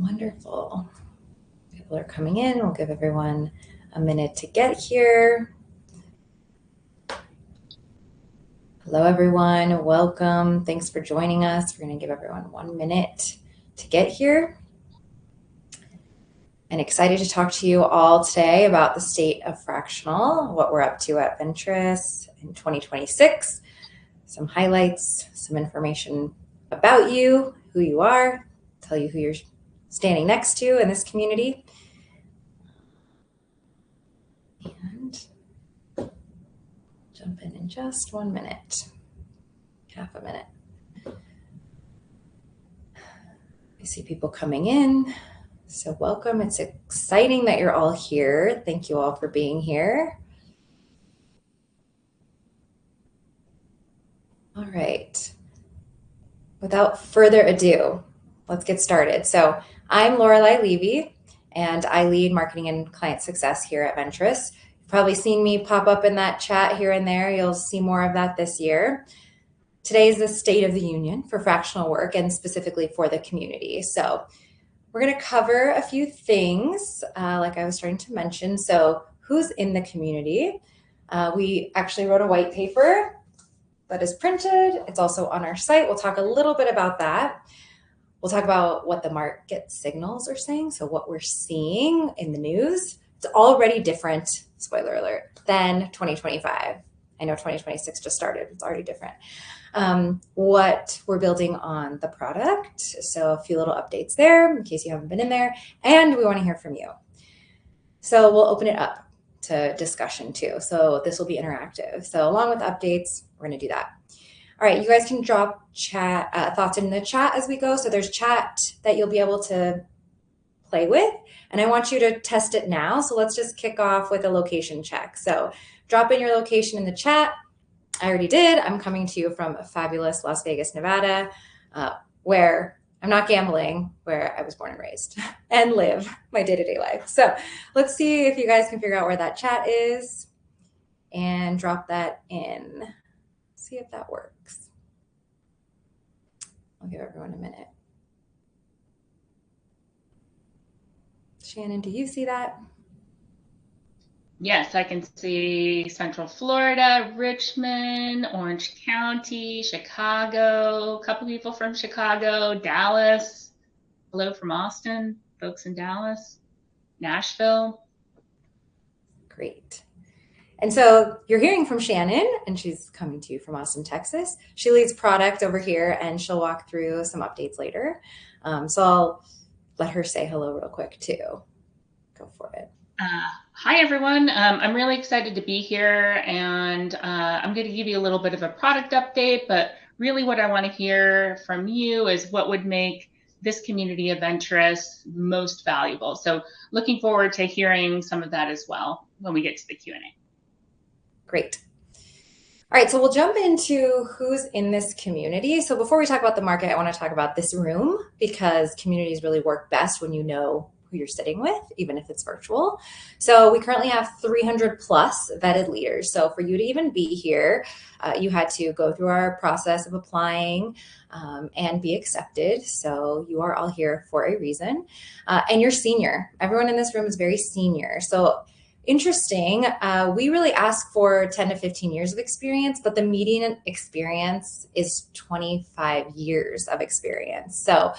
Wonderful. People are coming in. We'll give everyone a minute to get here. Hello, everyone. Welcome. Thanks for joining us. We're going to give everyone 1 minute to get here. And excited to talk to you all today about the state of Fractional, what we're up to at Venturous in 2026, some highlights, some information about you, who you are, tell you who you're standing next to in this community. And jump in just 1 minute, half a minute. I see people coming in. So welcome. It's exciting that you're all here. Thank you all for being here. All right. Without further ado, let's get started. So I'm Lorelei Levy, and I lead marketing and client success here at Venturous. You've probably seen me pop up in that chat here and there. You'll see more of that this year. Today is the State of the Union for fractional work and specifically for the community. So we're going to cover a few things, like I was starting to mention. So who's in the community? We actually wrote a white paper that is printed. It's also on our site. We'll talk a little bit about that. We'll talk about what the market signals are saying, so what we're seeing in the news. It's already different, spoiler alert, than 2025. I know 2026 just started. It's already different. What we're building on the product. So a few little updates there in case you haven't been in there. And we want to hear from you. So we'll open it up to discussion too. So this will be interactive. So along with updates, we're going to do that. All right, you guys can drop chat thoughts in the chat as we go. So there's chat that you'll be able to play with. And I want you to test it now. So let's just kick off with a location check. So drop in your location in the chat. I already did. I'm coming to you from fabulous Las Vegas, Nevada, where I'm not gambling, where I was born and raised and live my day-to-day life. So let's see if you guys can figure out where that chat is and drop that in. See if that works. I'll give everyone a minute. Shannon, do you see that? Yes, I can see Central Florida, Richmond, Orange County, Chicago, a couple people from Chicago, Dallas. Hello from Austin, folks in Dallas, Nashville. Great. And so you're hearing from Shannon, and she's coming to you from Austin, Texas. She leads product over here, and she'll walk through some updates later. So I'll let her say hello real quick too. Go for it. Hi, everyone. I'm really excited to be here, and I'm going to give you a little bit of a product update, but really what I want to hear from you is what would make this community of Venturous most valuable. So looking forward to hearing some of that as well when we get to the Q&A. Great. All right, so we'll jump into who's in this community. So before we talk about the market, I want to talk about this room because communities really work best when you know who you're sitting with, even if it's virtual. So we currently have 300 plus vetted leaders. So for you to even be here, you had to go through our process of applying and be accepted. So you are all here for a reason. And you're senior. Everyone in this room is very senior. So interesting. We really ask for 10 to 15 years of experience, but the median experience is 25 years of experience. So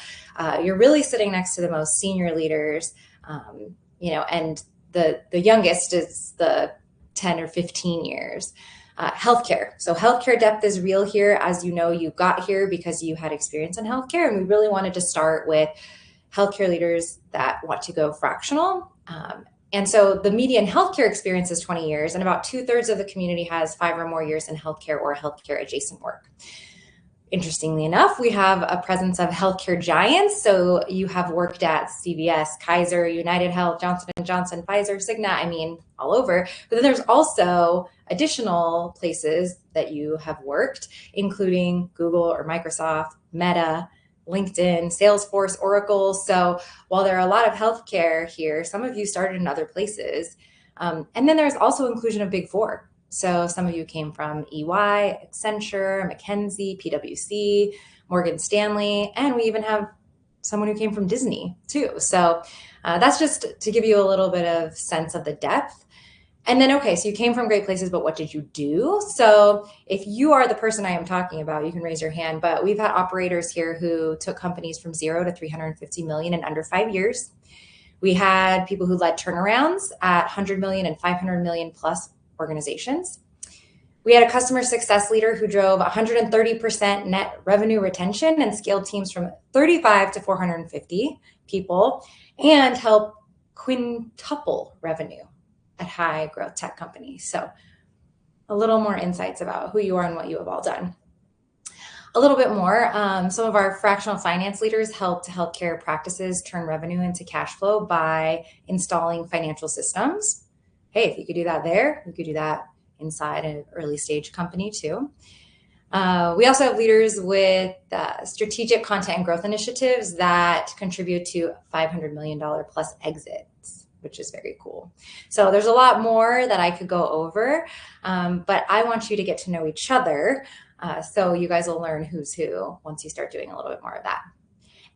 you're really sitting next to the most senior leaders, and the youngest is the 10 or 15 years. Healthcare. So healthcare depth is real here. As you know, you got here because you had experience in healthcare, and we really wanted to start with healthcare leaders that want to go fractional. And so the median healthcare experience is 20 years, and about 2/3 of the community has 5 or more years in healthcare or healthcare adjacent work. Interestingly enough, we have a presence of healthcare giants. So you have worked at CVS, Kaiser, United Health, Johnson & Johnson, Pfizer, Cigna, all over. But then there's also additional places that you have worked, including Google or Microsoft, Meta, LinkedIn, Salesforce, Oracle. So while there are a lot of healthcare here, some of you started in other places. And then there's also inclusion of Big Four. So some of you came from EY, Accenture, McKinsey, PwC, Morgan Stanley, and we even have someone who came from Disney too. So that's just to give you a little bit of sense of the depth. And then, okay, so you came from great places, but what did you do? So if you are the person I am talking about, you can raise your hand, but we've had operators here who took companies from 0 to 350 million in under 5 years. We had people who led turnarounds at 100 million and 500 million plus organizations. We had a customer success leader who drove 130% net revenue retention and scaled teams from 35 to 450 people and helped quintuple revenue at high growth tech companies. So a little more insights about who you are and what you have all done. A little bit more, some of our fractional finance leaders helped healthcare practices turn revenue into cash flow by installing financial systems. Hey, if you could do that there, you could do that inside an early stage company too. We also have leaders with strategic content and growth initiatives that contribute to $500 million plus exits, which is very cool. So there's a lot more that I could go over, but I want you to get to know each other. So you guys will learn who's who once you start doing a little bit more of that.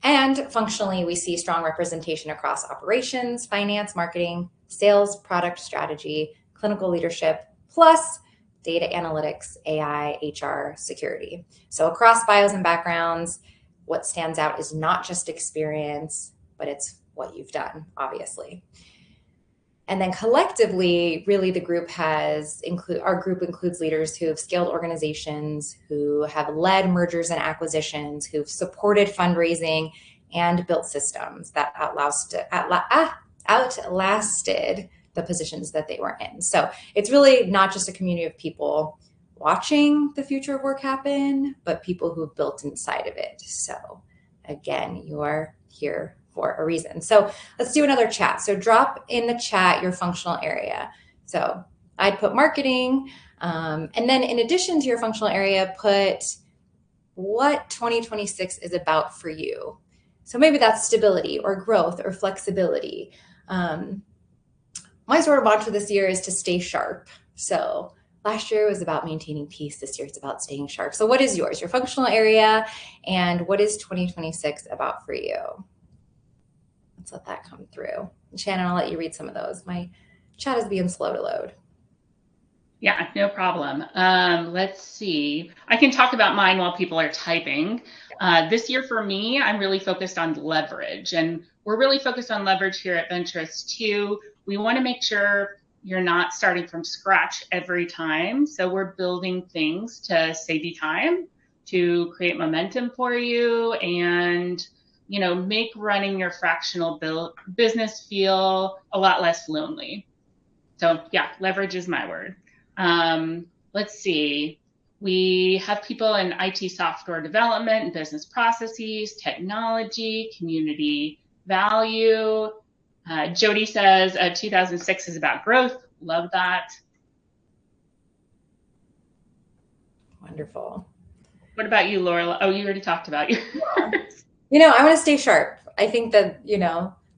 And functionally, we see strong representation across operations, finance, marketing, sales, product strategy, clinical leadership, plus data analytics, AI, HR, security. So across bios and backgrounds, what stands out is not just experience, but it's what you've done, obviously. And then collectively, really the group our group includes leaders who have scaled organizations, who have led mergers and acquisitions, who've supported fundraising and built systems that outlasted the positions that they were in. So it's really not just a community of people watching the future of work happen, but people who've built inside of it. So again, you are here for a reason. So let's do another chat. So drop in the chat your functional area. So I'd put marketing, and then in addition to your functional area, put what 2026 is about for you. So maybe that's stability or growth or flexibility. My sort of mantra this year is to stay sharp. So last year was about maintaining peace. This year it's about staying sharp. So what is yours, your functional area, and what is 2026 about for you? Let's let that come through. Shannon, I'll let you read some of those. My chat is being slow to load. Yeah, no problem. Let's see. I can talk about mine while people are typing. This year for me, I'm really focused on leverage, and we're really focused on leverage here at Venturous too. We want to make sure you're not starting from scratch every time. So we're building things to save you time, to create momentum for you, and make running your fractional business feel a lot less lonely. So yeah, leverage is my word. Let's see. We have people in IT software development and business processes, technology, community value. Jody says 2006 is about growth. Love that. Wonderful. What about you, Laura? Oh, you already talked about yours. I want to stay sharp. I think that,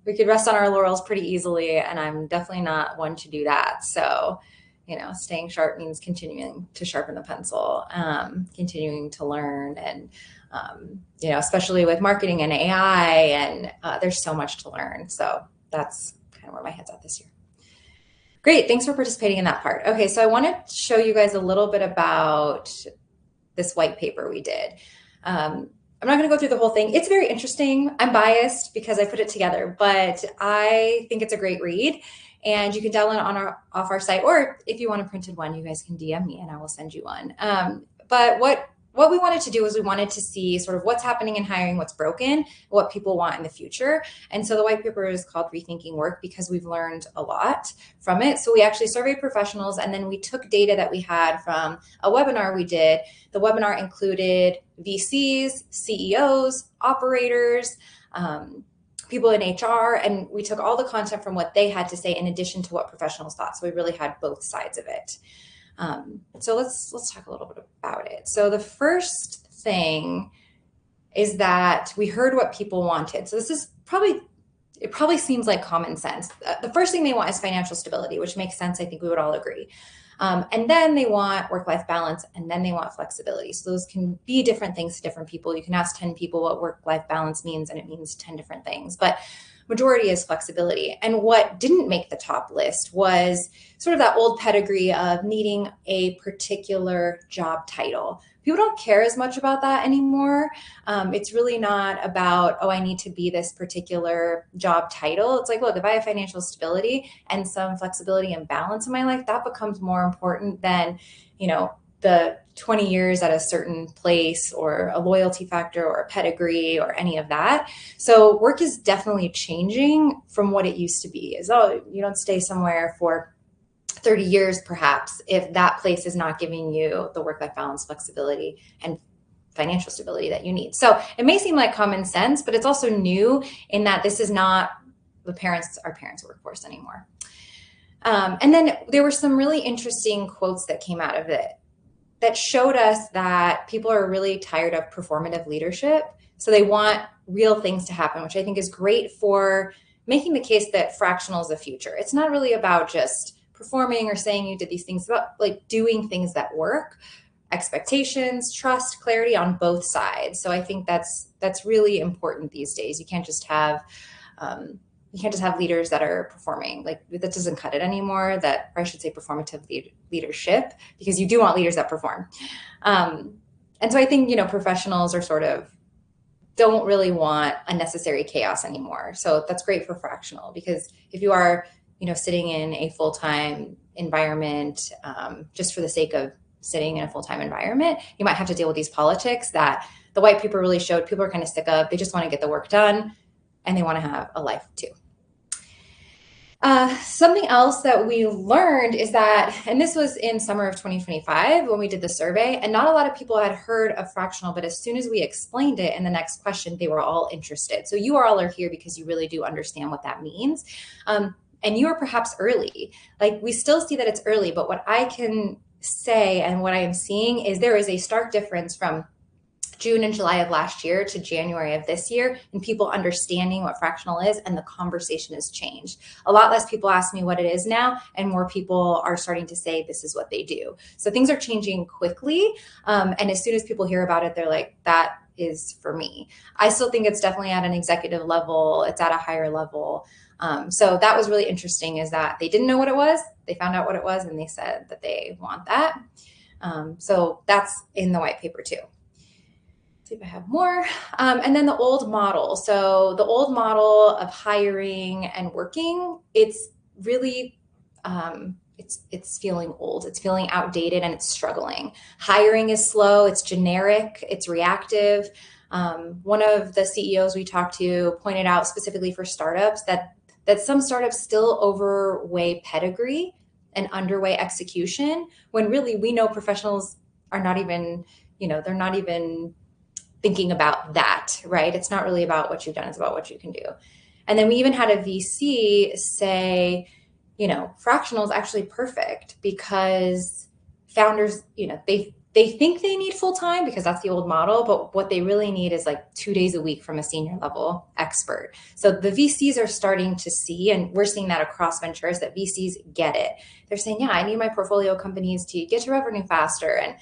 we could rest on our laurels pretty easily, and I'm definitely not one to do that. So, staying sharp means continuing to sharpen the pencil, continuing to learn, and, especially with marketing and AI, and there's so much to learn. So that's kind of where my head's at this year. Great. Thanks for participating in that part. Okay. So I want to show you guys a little bit about this white paper we did. I'm not going to go through the whole thing. It's very interesting. I'm biased because I put it together, but I think it's a great read, and you can download it off our site, or if you want a printed one, you guys can DM me and I will send you one. But what we wanted to do is we wanted to see sort of what's happening in hiring, what's broken, what people want in the future. And so the white paper is called Rethinking Work because we've learned a lot from it. So we actually surveyed professionals, and then we took data that we had from a webinar we did. The webinar included VCs, CEOs, operators, people in HR, and we took all the content from what they had to say in addition to what professionals thought. So we really had both sides of it. So let's talk a little bit about it. So the first thing is that we heard what people wanted. So this is it probably seems like common sense. The first thing they want is financial stability, which makes sense. I think we would all agree. And then they want work-life balance, and then they want flexibility. So those can be different things to different people. You can ask 10 people what work-life balance means, and it means 10 different things. But majority is flexibility. And what didn't make the top list was sort of that old pedigree of needing a particular job title. People don't care as much about that anymore. It's really not about, oh, I need to be this particular job title. It's like, look, if I have financial stability and some flexibility and balance in my life, that becomes more important than, the 20 years at a certain place or a loyalty factor or a pedigree or any of that. So work is definitely changing from what it used to be. You don't stay somewhere for 30 years, perhaps, if that place is not giving you the work-life balance, flexibility, and financial stability that you need. So it may seem like common sense, but it's also new in that this is not our parents' workforce anymore. And then there were some really interesting quotes that came out of it that showed us that people are really tired of performative leadership. So they want real things to happen, which I think is great for making the case that fractional is the future. It's not really about just performing or saying you did these things, about like doing things that work, expectations, trust, clarity on both sides. So I think that's really important these days. You can't just have leaders that are performing. Like, that doesn't cut it anymore. Or I should say performative leadership, because you do want leaders that perform. And so I think, professionals are sort of don't really want unnecessary chaos anymore. So that's great for fractional, because if you are, sitting in a full-time environment, just for the sake of sitting in a full-time environment, you might have to deal with these politics that the white paper really showed people are kind of sick of. They just want to get the work done, and they want to have a life too. Something else that we learned is that, and this was in summer of 2025 when we did the survey, and not a lot of people had heard of fractional, but as soon as we explained it in the next question, they were all interested. So you all are here because you really do understand what that means. And you are perhaps early. Like, we still see that it's early, but what I can say and what I am seeing is there is a stark difference from June and July of last year to January of this year in people understanding what fractional is, and the conversation has changed. A lot less people ask me what it is now, and more people are starting to say this is what they do. So things are changing quickly. And as soon as people hear about it, they're like, that is for me. I still think it's definitely at an executive level. It's at a higher level. So that was really interesting, is that they didn't know what it was. They found out what it was, and they said that they want that. So that's in the white paper too. See if I have more. And then the old model. So the old model of hiring and working, it's really, it's feeling old. It's feeling outdated, and it's struggling. Hiring is slow. It's generic. It's reactive. One of the CEOs we talked to pointed out specifically for startups that some startups still overweigh pedigree and underweigh execution, when really we know professionals are not even, they're not even thinking about that, right? It's not really about what you've done, it's about what you can do. And then we even had a VC say, fractional is actually perfect because founders, they think they need full-time because that's the old model, but what they really need is like 2 days a week from a senior level expert. So the VCs are starting to see, and we're seeing that across Venturous, that VCs get it. They're saying, yeah, I need my portfolio companies to get to revenue faster, and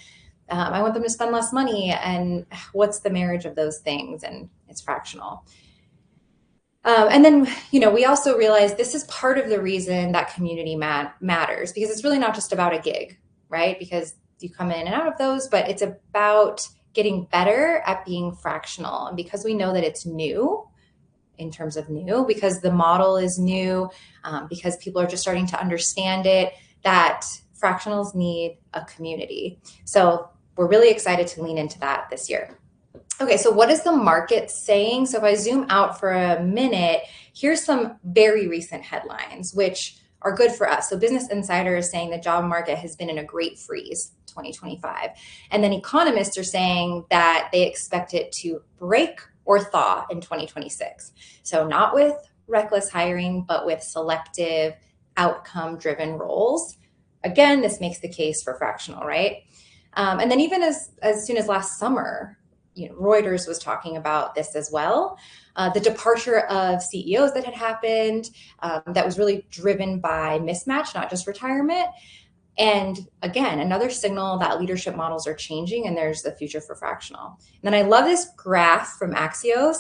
I want them to spend less money. And what's the marriage of those things? And it's fractional. And then, we also realize this is part of the reason that community matters, because it's really not just about a gig, right? Because you come in and out of those, but it's about getting better at being fractional. And because we know that it's new, in terms of new, because the model is new, because people are just starting to understand it, that fractionals need a community. So we're really excited to lean into that this year. Okay, so what is the market saying? So if I zoom out for a minute, here's some very recent headlines, which are good for us. So Business Insider is saying the job market has been in a great freeze 2025. And then economists are saying that they expect it to break or thaw in 2026. So not with reckless hiring, but with selective outcome-driven roles. Again, this makes the case for fractional, right? And then even as soon as last summer, Reuters was talking about this as well. The departure of CEOs that had happened, that was really driven by mismatch, not just retirement. And again, another signal that leadership models are changing and there's the future for fractional. And then I love this graph from Axios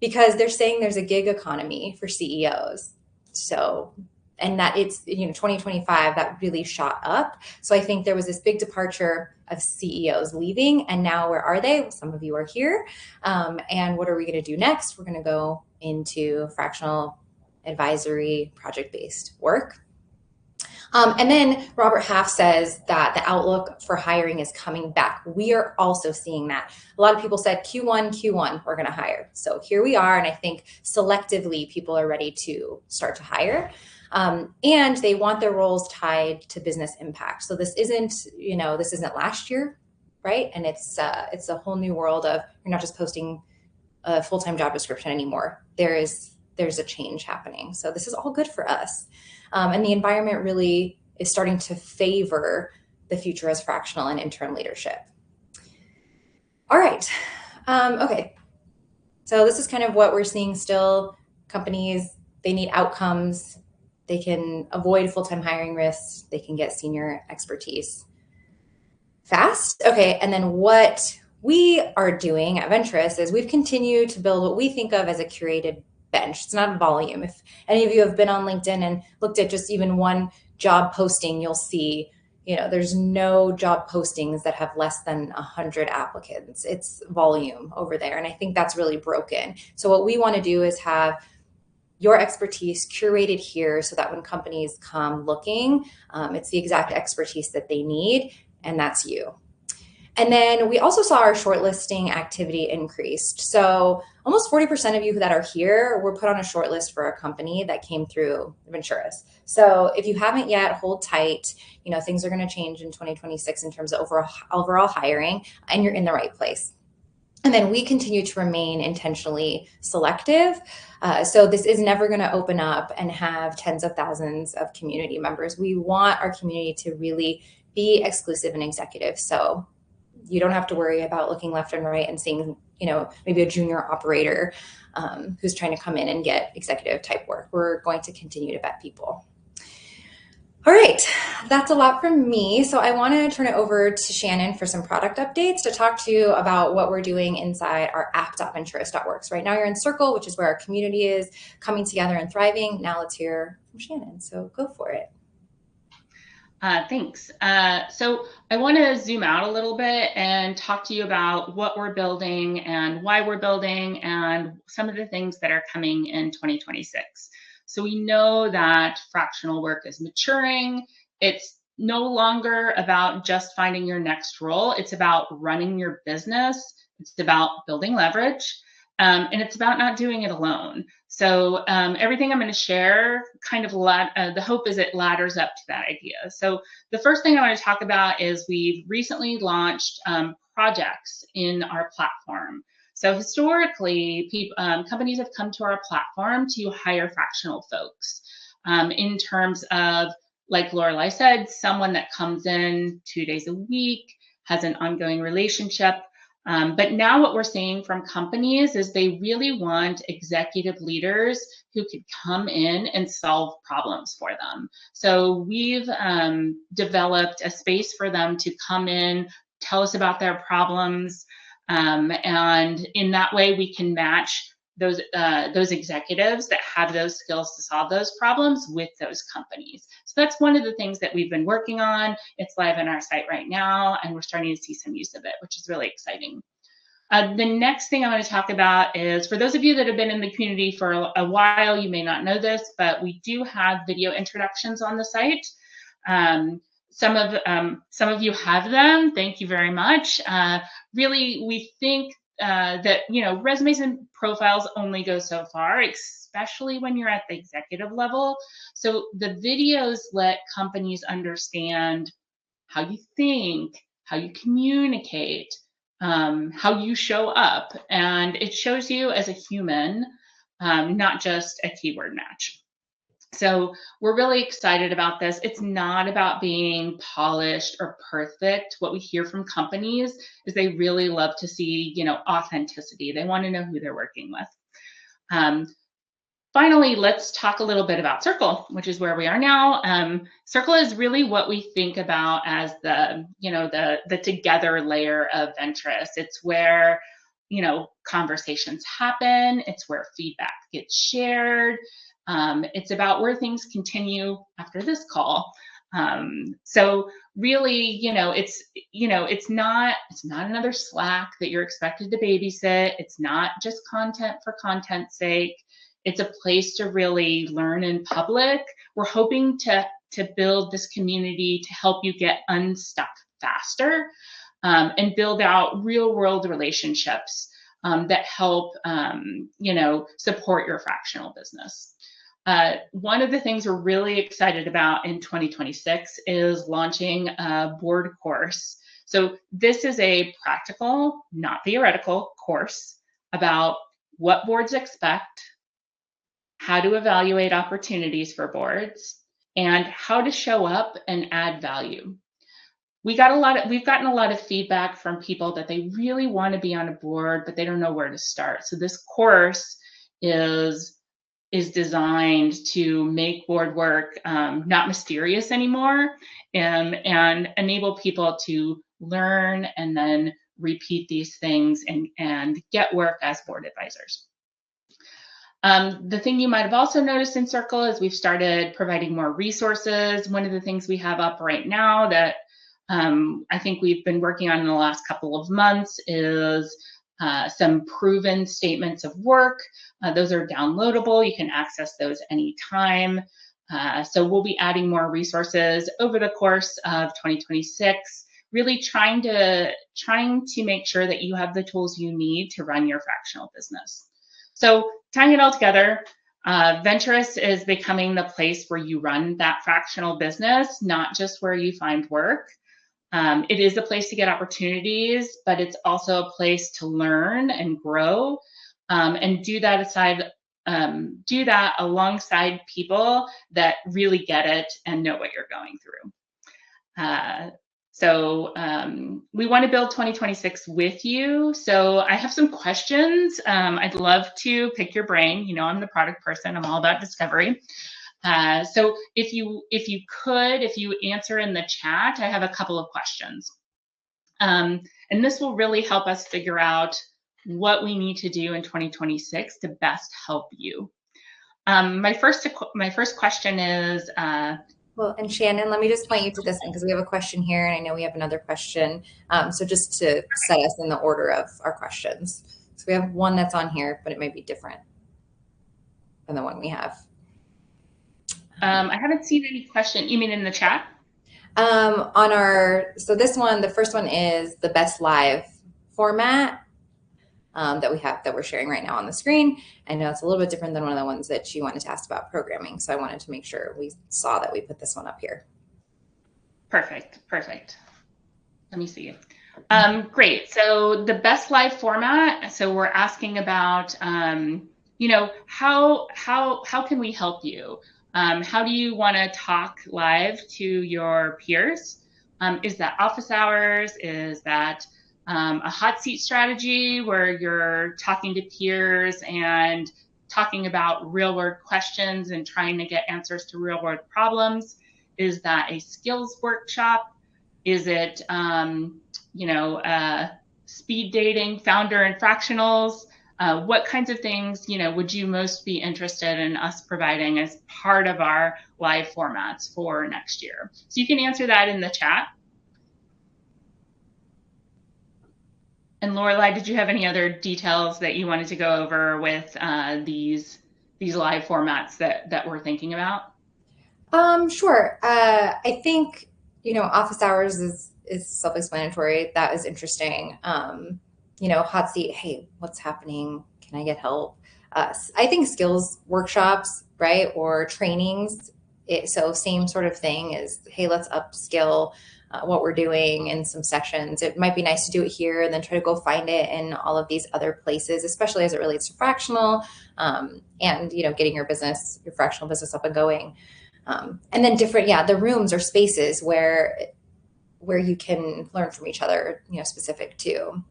because they're saying there's a gig economy for CEOs. So, and that it's, 2025 that really shot up. So I think there was this big departure of CEOs leaving, and now where are they? Some of you are here. And what are we going to do next? We're going to go into fractional advisory project-based work. And then Robert Half says that the outlook for hiring is coming back. We are also seeing that. A lot of people said Q1, we're going to hire. So here we are. And I think selectively people are ready to start to hire. And they want their roles tied to business impact. So this isn't last year, right? And it's a whole new world of, you're not just posting a full-time job description anymore. There's a change happening. So this is all good for us. And the environment really is starting to favor the future as fractional and intern leadership. All right. Okay. So this is kind of what we're seeing still. Companies, they need outcomes. They can avoid full-time hiring risks. They can get senior expertise fast. Okay. And then what we are doing at Venturous is we've continued to build what we think of as a curated bench. It's not a volume. If any of you have been on LinkedIn and looked at just even one job posting, you'll see, there's no job postings that have less than 100 applicants. It's volume over there. And I think that's really broken. So what we want to do is have your expertise curated here so that when companies come looking, it's the exact expertise that they need, and that's you. And then we also saw our shortlisting activity increased. So almost 40% of you that are here were put on a shortlist for a company that came through Venturous. So if you haven't yet, hold tight. Things are going to change in 2026 in terms of overall hiring, and you're in the right place. And then we continue to remain intentionally selective. So this is never going to open up and have tens of thousands of community members. We want our community to really be exclusive and executive. So you don't have to worry about looking left and right and seeing, maybe a junior operator who's trying to come in and get executive type work. We're going to continue to vet people. All right, that's a lot from me. So I want to turn it over to Shannon for some product updates to talk to you about what we're doing inside our app.venturous.work. So right now you're in Circle, which is where our community is coming together and thriving. Now let's hear from Shannon. So go for it. Thanks. So I want to zoom out a little bit and talk to you about what we're building and why we're building and some of the things that are coming in 2026. So we know that fractional work is maturing. It's no longer about just finding your next role. It's about running your business. It's about building leverage. And it's about not doing it alone. So everything I'm going to share kind of the hope is it ladders up to that idea. So the first thing I want to talk about is we've recently launched projects in our platform. So historically, companies have come to our platform to hire fractional folks in terms of, like Lorelei said, someone that comes in 2 days a week, has an ongoing relationship. But now what we're seeing from companies is they really want executive leaders who could come in and solve problems for them. So we've developed a space for them to come in, tell us about their problems, and in that way we can match those executives that have those skills to solve those problems with those companies. So that's one of the things that we've been working on. It's live on our site right now, and we're starting to see some use of it, which is really exciting. The next thing I want to talk about is, for those of you that have been in the community for a while, you may not know this, but we do have video introductions on the site. Some of you have them. Thank you very much. Really, we think that resumes and profiles only go so far, especially when you're at the executive level. So the videos let companies understand how you think, how you communicate, how you show up, and it shows you as a human, not just a keyword match. So we're really excited about this. It's not about being polished or perfect. What we hear from companies is they really love to see, authenticity. They want to know who they're working with. finally, let's talk a little bit about Circle, which is where we are now. Circle is really what we think about as the together layer of venturous. It's where conversations happen. It's where feedback gets shared. It's about where things continue after this call. So really, it's not another Slack that you're expected to babysit. It's not just content for content's sake. It's a place to really learn in public. We're hoping to build this community to help you get unstuck faster, and build out real world relationships that help support your fractional business. One of the things we're really excited about in 2026 is launching a board course. So this is a practical, not theoretical course about what boards expect, how to evaluate opportunities for boards, and how to show up and add value. We've gotten a lot of feedback from people that they really want to be on a board, but they don't know where to start. So this course is designed to make board work not mysterious anymore, and enable people to learn and then repeat these things and get work as board advisors. The thing you might have also noticed in Circle is we've started providing more resources. One of the things we have up right now that I think we've been working on in the last couple of months is some proven statements of work. Those are downloadable. You can access those anytime. So we'll be adding more resources over the course of 2026, really trying to make sure that you have the tools you need to run your fractional business. So tying it all together, Venturous is becoming the place where you run that fractional business, not just where you find work. It is a place to get opportunities, but it's also a place to learn and grow, and do that alongside people that really get it and know what you're going through. So we want to build 2026 with you. So I have some questions. I'd love to pick your brain. I'm the product person. I'm all about discovery. So if you answer in the chat, I have a couple of questions. And this will really help us figure out what we need to do in 2026 to best help you. My first question is, well, and Shannon, let me just point you to this one because we have a question here, and I know we have another question. So just to set us in the order of our questions. So we have one that's on here, but it might be different than the one we have. I haven't seen any question. You mean in the chat? So this one, the first one is the best live format that we have, that we're sharing right now on the screen. I know it's a little bit different than one of the ones that you wanted to ask about programming. So I wanted to make sure we saw that we put this one up here. Perfect. Let me see. Great. So the best live format. So we're asking about, how can we help you? How do you want to talk live to your peers? Is that office hours? Is that a hot seat strategy where you're talking to peers and talking about real world questions and trying to get answers to real world problems? Is that a skills workshop? Is it, speed dating, founder and fractionals? What kinds of things, would you most be interested in us providing as part of our live formats for next year? So you can answer that in the chat. And Lorelei, did you have any other details that you wanted to go over with these live formats that we're thinking about? Sure. I think, office hours is self-explanatory. That is interesting. Hot seat, hey, what's happening? Can I get help? I think skills workshops, right? Or trainings. So same sort of thing is, hey, let's upskill what we're doing in some sessions. It might be nice to do it here and then try to go find it in all of these other places, especially as it relates to fractional, and, getting your fractional business up and going. And then the rooms or spaces where you can learn from each other, specific to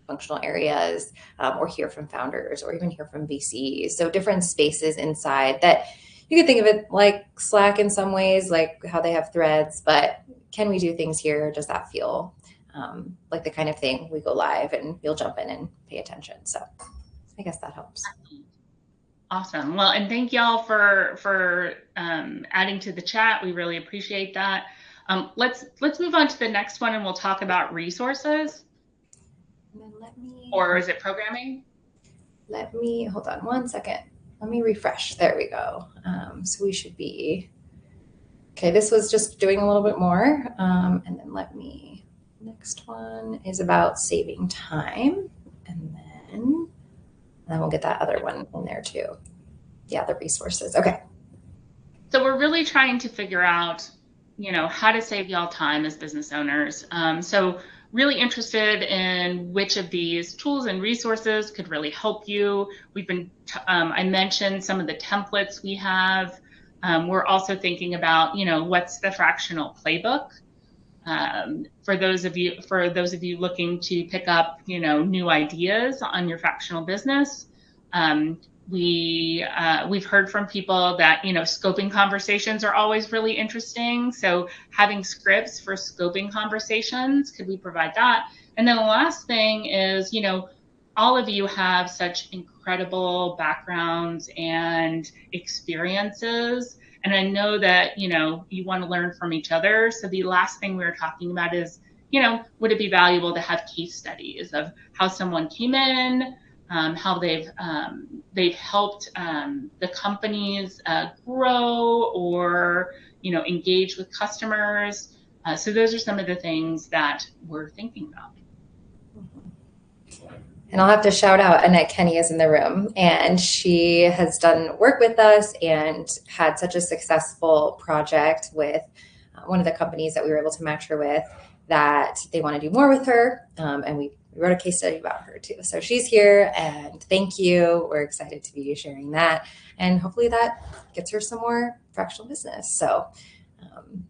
functional areas, or hear from founders, or even hear from VCs. So different spaces inside that you could think of it like Slack in some ways, like how they have threads, but can we do things here? Does that feel like the kind of thing we go live and you'll jump in and pay attention? So I guess that helps. Awesome. Well, and thank y'all for adding to the chat. We really appreciate that. Let's move on to the next one, and we'll talk about resources. And then or is it programming? Let me hold on one second. Let me refresh. There we go. So we should be okay. This was just doing a little bit more, and then next one is about saving time, and then we'll get that other one in there too. Yeah, the resources. Okay. So we're really trying to figure out, how to save y'all time as business owners. So really interested in which of these tools and resources could really help you. I mentioned some of the templates we have. We're also thinking about, what's the fractional playbook. For those of you looking to pick up, new ideas on your fractional business. We've heard from people that, scoping conversations are always really interesting. So having scripts for scoping conversations, could we provide that? And then the last thing is, all of you have such incredible backgrounds and experiences. And I know that, you want to learn from each other. So the last thing we were talking about is, would it be valuable to have case studies of how someone came in, how they've helped the companies grow or, engage with customers. So those are some of the things that we're thinking about. And I'll have to shout out Annette Kenny is in the room, and she has done work with us and had such a successful project with one of the companies that we were able to match her with that they want to do more with her. And we wrote a case study about her too. So she's here, and thank you. We're excited to be sharing that. And hopefully that gets her some more fractional business. So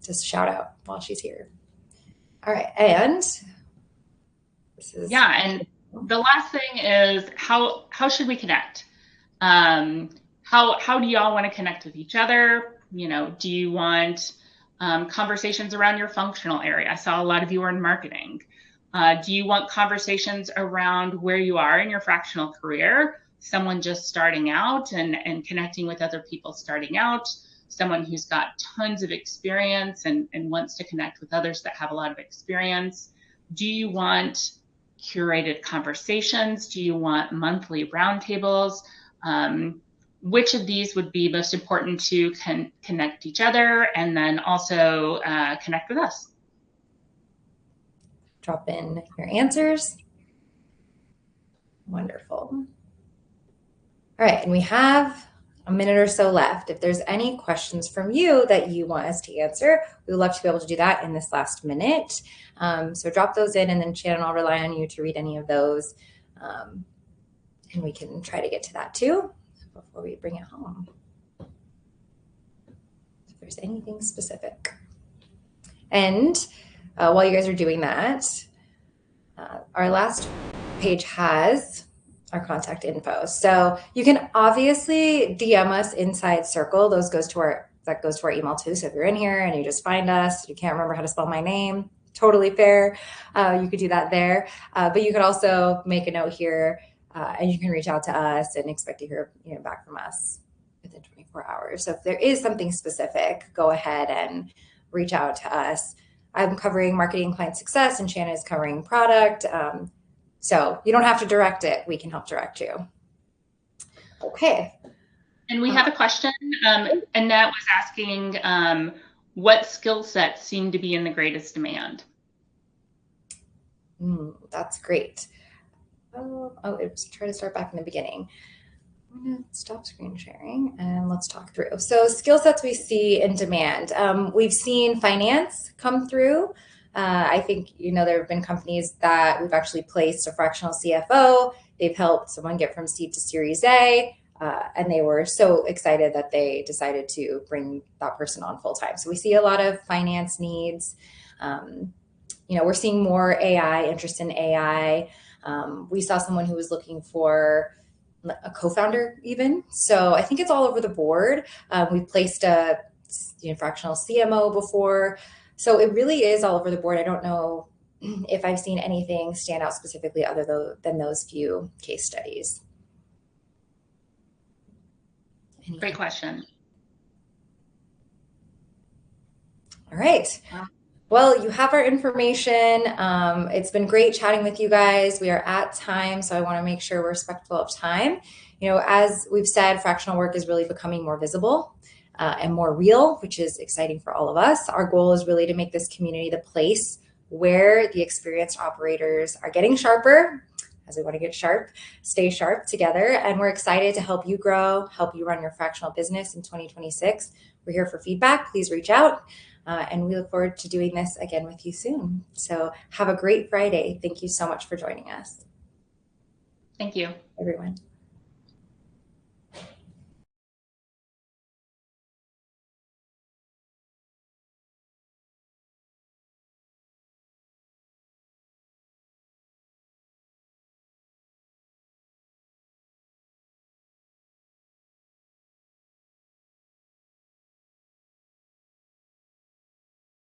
just shout out while she's here. All right. And this is... Yeah. And the last thing is how should we connect? How do y'all want to connect with each other? Do you want conversations around your functional area? I saw a lot of you are in marketing. Do you want conversations around where you are in your fractional career? Someone just starting out and connecting with other people starting out, someone who's got tons of experience and wants to connect with others that have a lot of experience? Do you want curated conversations? Do you want monthly roundtables? Which of these would be most important to connect each other and then also connect with us? Drop in your answers. Wonderful. All right, and we have a minute or so left. If there's any questions from you that you want us to answer, we would love to be able to do that in this last minute. So drop those in, and then Shannon, I'll rely on you to read any of those. And we can try to get to that too before we bring it home. If there's anything specific. And while you guys are doing that, our last page has our contact info. So you can obviously DM us inside Circle. That goes to our email too. So if you're in here and you just find us, you can't remember how to spell my name, totally fair. You could do that there. But you could also make a note here, and you can reach out to us and expect to hear back from us within 24 hours. So if there is something specific, go ahead and reach out to us. I'm covering marketing, client success, and Shannon is covering product. So you don't have to direct it. We can help direct you. Okay. And we have a question. Annette was asking, what skill sets seem to be in the greatest demand? That's great. It was try to start back in the beginning. I'm going to stop screen sharing and let's talk through. So skill sets we see in demand. We've seen finance come through. I think, there have been companies that we've actually placed a fractional CFO. They've helped someone get from seed to Series A, and they were so excited that they decided to bring that person on full time. So we see a lot of finance needs. We're seeing more AI, interest in AI. We saw someone who was looking for a co-founder even. So I think it's all over the board. We've placed a fractional CMO before. So it really is all over the board. I don't know if I've seen anything stand out specifically other than those few case studies. Great question. All right. Well, you have our information. It's been great chatting with you guys. We are at time, so I want to make sure we're respectful of time. As we've said, fractional work is really becoming more visible and more real, which is exciting for all of us. Our goal is really to make this community the place where the experienced operators are getting sharper, as we want to get sharp, stay sharp together. And we're excited to help you grow, help you run your fractional business in 2026. We're here for feedback. Please reach out. And we look forward to doing this again with you soon. So have a great Friday. Thank you so much for joining us. Thank you, everyone.